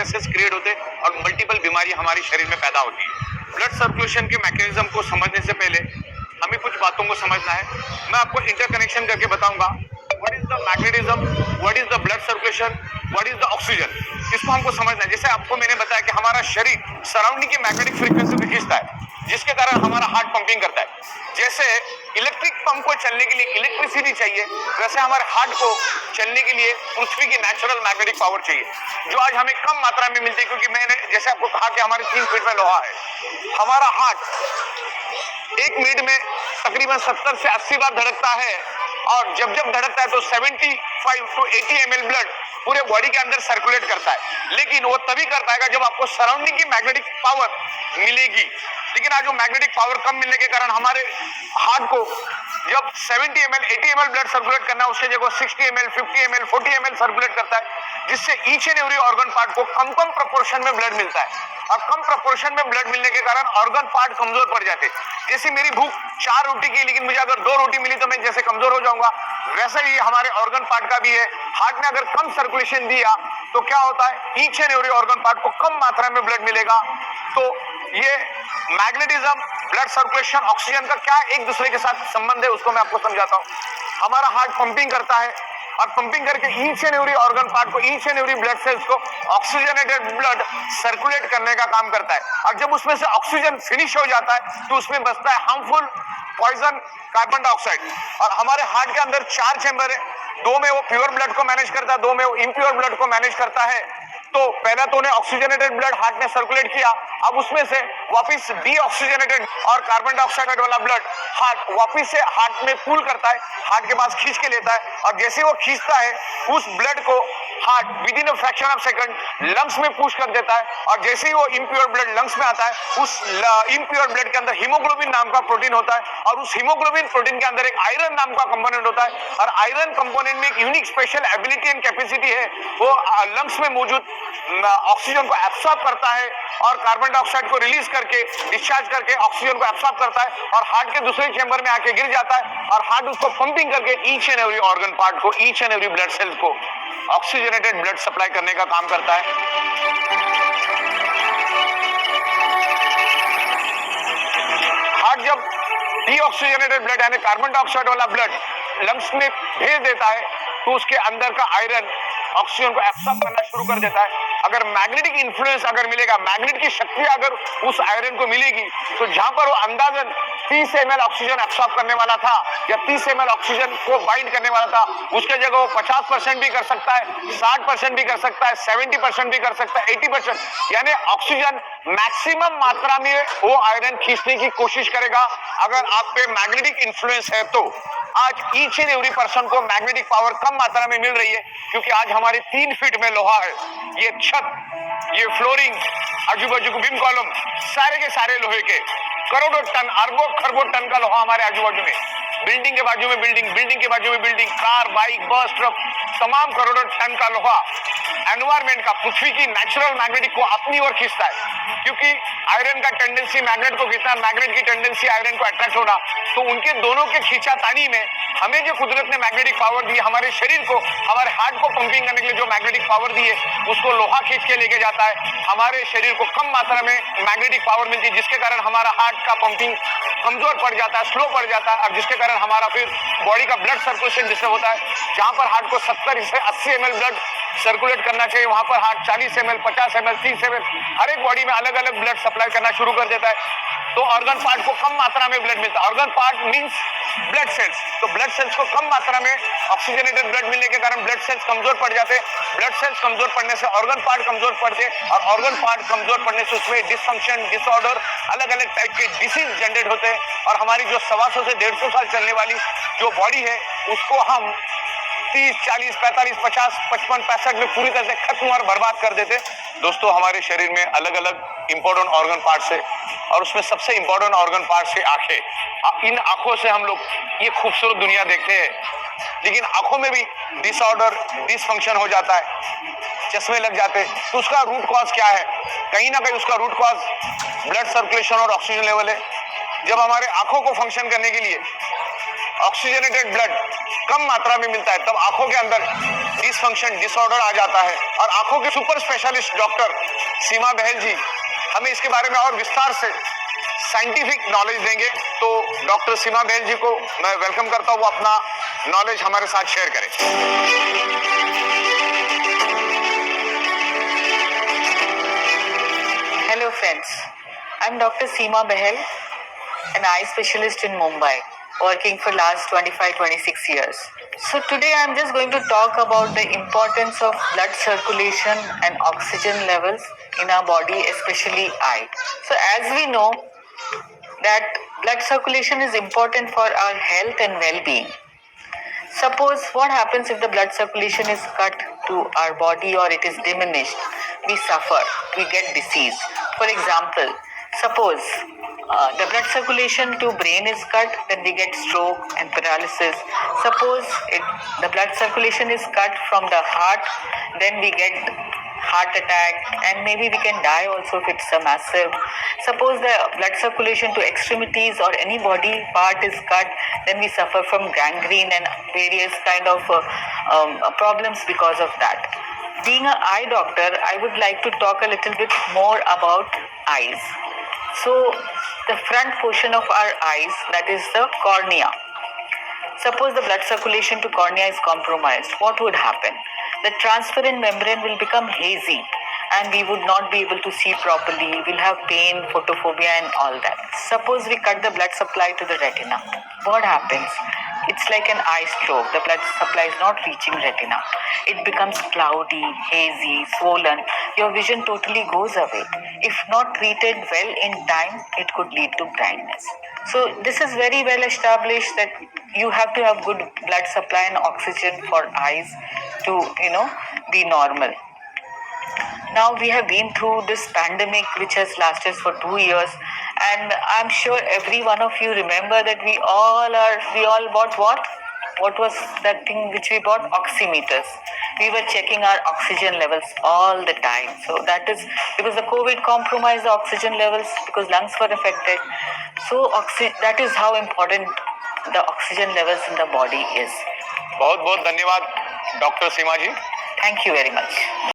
Viruses create होते और multiple बीमारी हमारे शरीर में पैदा होती है। ब्लड सर्कुलेशन के मैकेनिज्म को समझने से पहले हमें कुछ बातों को समझना है। मैं आपको इंटरकनेक्शन करके बताऊंगा what is the magnetism, what is the blood circulation, what is the oxygen. इसको हमको समझना है। जैसे आपको मैंने बताया कि हमारा शरीर सराउंडिंग की मैग्नेटिक फ्रीक्वेंसी को खींचता है, जिसके कारण हमारा हार्ट पंपिंग करता है। जैसे इलेक्ट्रिक पंप को चलने के लिए इलेक्ट्रिसिटी चाहिए, वैसे हमारे हार्ट को चलने के लिए पृथ्वी की नेचुरल मैग्नेटिक पावर चाहिए, जो आज हमें कम मात्रा में मिलती है। क्योंकि मैंने जैसे आपको कहा कि हमारे 3 फीट में लोहा है। हमारा हार्ट 1 मिनट में तकरीबन 70 से 80 बार धड़कता है, और जब जब धड़कता है तो 75 to 80 ml ब्लड पूरे बॉडी के अंदर सर्कुलेट करता है। लेकिन वो तभी कर पाएगा जब आपको सराउंडिंग की मैग्नेटिक पावर मिलेगी। लेकिन आज वो मैग्नेटिक पावर कम मिलने के कारण हमारे हार्ट को जब 70 ml 80 ml ब्लड सर्कुलेट करना है, उसके जगह 60 ml 50 ml 40 ml सर्कुलेट करता है, जिससे each and every organ part को कम प्रोपोर्शन में ब्लड मिलता है। और कम प्रोपोर्शन में ब्लड मिलने के कारण ऑर्गन पार्ट कमजोर पड़ जाते हैं। जैसे मेरी भूख 4 रोटी की, लेकिन मुझे अगर 2 रोटी मिली तो मैं जैसे कमजोर हो जाऊंगा, वैसे ही हमारे ऑर्गन पार्ट का भी है। हार्ट ने अगर कम सर्कुलेशन दिया तो क्या होता है, each and every organ part को कम मात्रा में ब्लड मिलेगा। तो ये मैग्नेटिज्म, ब्लड सर्कुलेशन, ऑक्सीजन का क्या एक दूसरे के साथ संबंध है, उसको मैं आपको समझाता हूँ। हमारा हार्ट पंपिंग करता है, और पंपिंग करके each and every organ part को, each and every blood cells को ऑक्सीजनेटेड ब्लड सर्कुलेट करने का काम करता है। और जब उसमें से ऑक्सीजन फिनिश हो जाता है तो उसमें बचता है हार्मफुल पॉइजन कार्बन डाइऑक्साइड। और हमारे हार्ट के अंदर 4 चैम्बर है, 2 में वो प्योर ब्लड को मैनेज करता है, 2 में वो इम्प्योर ब्लड को मैनेज करता है। तो पहला तो उन्हें ऑक्सीजनेटेड ब्लड हार्ट ने सर्कुलेट किया, अब उसमें से वापस डीऑक्सीजनेटेड और कार्बन डाइऑक्साइड वाला ब्लड हार्ट वापस से हार्ट में पूल करता है, हार्ट के पास खींच के लेता है। और जैसे वो खींचता है उस ब्लड को heart with in a fraction of second lungs में पुश कर देता है। और जैसे ही वो इम्प्योर ब्लड लंग्स में आता है, उस इम्प्योर ब्लड के अंदर हीमोग्लोबिन नाम का प्रोटीन होता है, और उस हीमोग्लोबिन प्रोटीन के अंदर एक आयरन नाम का कंपोनेंट होता है। और आयरन कंपोनेंट में एक unique special ability and capacity है, वो लंग्स में मौजूद ऑक्सीजन को एब्सॉर्ब करता है और कार्बन डाइऑक्साइड को रिलीज करके डिस्चार्ज करके ऑक्सीजन को एब्सॉर्ब करता है, और हार्ट के दूसरे चैम्बर में आके गिर जाता है। और हार्ट उसको पंपिंग करके each and every organ part को, each and every blood cell को ऑक्सीजनेटेड ब्लड सप्लाई करने का काम करता है। हार्ट जब डीऑक्सीजनेटेड ब्लड यानी कार्बन डाइऑक्साइड वाला ब्लड लंग्स में भेज देता है तो उसके अंदर का आयरन ऑक्सीजन को एब्सॉर्ब करना शुरू कर देता है। अगर मैग्नेटिक इन्फ्लुएंस अगर मिलेगा, मैग्नेट की शक्ति अगर उस आयरन को मिलेगी, तो जहां पर वो अंदाजन 30 ml ऑक्सीजन एब्सॉर्ब करने वाला था या 30 ml ऑक्सीजन को बाइंड करने वाला था, उसके जगह वो 50% भी कर सकता है, 60% भी कर सकता है, 70% भी कर सकता है, 80%, यानी ऑक्सीजन मैक्सिमम मात्रा में वो आयरन खींचने की कोशिश करेगा अगर आप पे मैग्नेटिक इन्फ्लुएंस है। तो आज ईच एंड एवरी पर्सन को मैग्नेटिक पावर कम मात्रा में मिल रही है, क्योंकि आज हमारे 3 फीट में लोहा है। ये छत, ये फ्लोरिंग, आजू बाजू को बीम कॉलम, सारे के सारे लोहे के, करोड़ों टन, अरबों खरबों टन का लोहा हमारे आजू बाजू में, बिल्डिंग के बाजू में बिल्डिंग, बिल्डिंग के बाजू में बिल्डिंग, कार, बाइक, बस, ट्रक, तमाम करोड़ों टन का लोहा एनवायरमेंट का, पृथ्वी की नेचुरल मैग्नेटिक को अपनी ओर खींचता है। क्योंकि आयरन का टेंडेंसी मैग्नेट को खींचना, मैग्नेट की टेंडेंसी आयरन को अट्रैक्ट होना, तो उनके दोनों के खींचातानी में हमें जो कुदरत ने मैग्नेटिक पावर दी, हमारे शरीर को, हमारे हार्ट को पंपिंग करने के लिए जो मैग्नेटिक पावर दी है, उसको लोहा खींच के लेके जाता है। हमारे शरीर को कम मात्रा में मैग्नेटिक पावर मिलती है, जिसके कारण हमारा हार्ट का पंपिंग कमजोर पड़ जाता है, स्लो पड़ जाता है, और जिसके कारण हमारा फिर बॉडी का ब्लड सर्कुलेशन डिस्टर्ब होता है। जहां पर हार्ट को 70 से 80 ml ब्लड सर्कुलेट करना चाहिए, वहां पर हार्ट 40 ml, 50 ml, 30 ml, हर एक बॉडी में अलग अलग ब्लड सप्लाई करना शुरू कर देता है। तो ऑर्गन पार्ट को कम मात्रा में ब्लड मिलता है। Organ part means blood cells, तो ब्लड सेल्स को कम मात्रा में ऑक्सीजनेटेड ब्लड मिलने के कारण ब्लड सेल्स कमजोर पड़ जाते हैं। ब्लड सेल्स कमजोर पड़ने से ऑर्गन पार्ट कमजोर पड़ते, और ऑर्गन पार्ट कमजोर पड़ने से उसमें डिसफंक्शन, डिसऑर्डर, अलग अलग टाइप के डिसीज जनरेट होते हैं। और हमारी जो 125 से 150 साल चलने वाली जो बॉडी है, उसको हम 30, 40, 45, 50, 55, 65 में पूरी तरह से खत्म और बर्बाद कर देते। दोस्तों, हमारे शरीर में अलग अलग इंपॉर्टेंट ऑर्गन पार्ट्स है, और उसमें सबसे इंपॉर्टेंट ऑर्गन पार्ट्स है आंखें। इन आंखों से हम लोग ये खूबसूरत दुनिया देखते हैं, लेकिन आंखों में भी डिसऑर्डर, डिसफंक्शन हो जाता है, चश्मे लग जाते हैं। तो उसका रूट कॉज क्या है? कहीं ना कहीं उसका रूट कॉज ब्लड सर्कुलेशन और ऑक्सीजन लेवल है। जब हमारे आंखों को फंक्शन करने के लिए ऑक्सीजनेटेड ब्लड कम मात्रा में मिलता है तब आंखों के अंदर डिसफंक्शन डिसऑर्डर आ जाता है। और आंखों के सुपर स्पेशलिस्ट डॉक्टर सीमा बहल जी हमें इसके बारे में और विस्तार से साइंटिफिक नॉलेज देंगे। तो डॉक्टर सीमा बहल जी को मैं वेलकम करता हूँ, वो अपना नॉलेज हमारे साथ शेयर करें। Hello friends, I'm Dr. Seema Bahel, an eye specialist in Mumbai, working for last 25-26 years. So today I'm just going to talk about the importance of blood circulation and oxygen levels in our body, especially eye. So as we know that blood circulation is important for our health and well-being. Suppose what happens if the blood circulation is cut to our body or it is diminished? We suffer, we get disease. For example, suppose the blood circulation to brain is cut, then we get stroke and paralysis. Suppose the blood circulation is cut from the heart, then we get heart attack, and maybe we can die also if it's a massive. Suppose the blood circulation to extremities or any body part is cut, then we suffer from gangrene and various kind of problems because of that. Being an eye doctor, I would like to talk a little bit more about eyes. So the front portion of our eyes, that is the cornea. Suppose the blood circulation to cornea is compromised, what would happen? The transparent membrane will become hazy and we would not be able to see properly. We'll have pain, photophobia and all that. Suppose we cut the blood supply to the retina. What happens? It's like an eye stroke. The blood supply is not reaching retina. It becomes cloudy, hazy, swollen. Your vision totally goes away. If not treated well in time, it could lead to blindness. So this is very well established that you have to have good blood supply and oxygen for eyes to, be normal. Now we have been through this pandemic which has lasted for 2 years, and I'm sure every one of you remember that we all bought what? What was that thing which we bought? Oximeters. We were checking our oxygen levels all the time. So that is because the COVID compromised the oxygen levels because lungs were affected. So that is how important the oxygen levels in the body is. बहुत बहुत धन्यवाद doctor Seema ji. Thank you very much.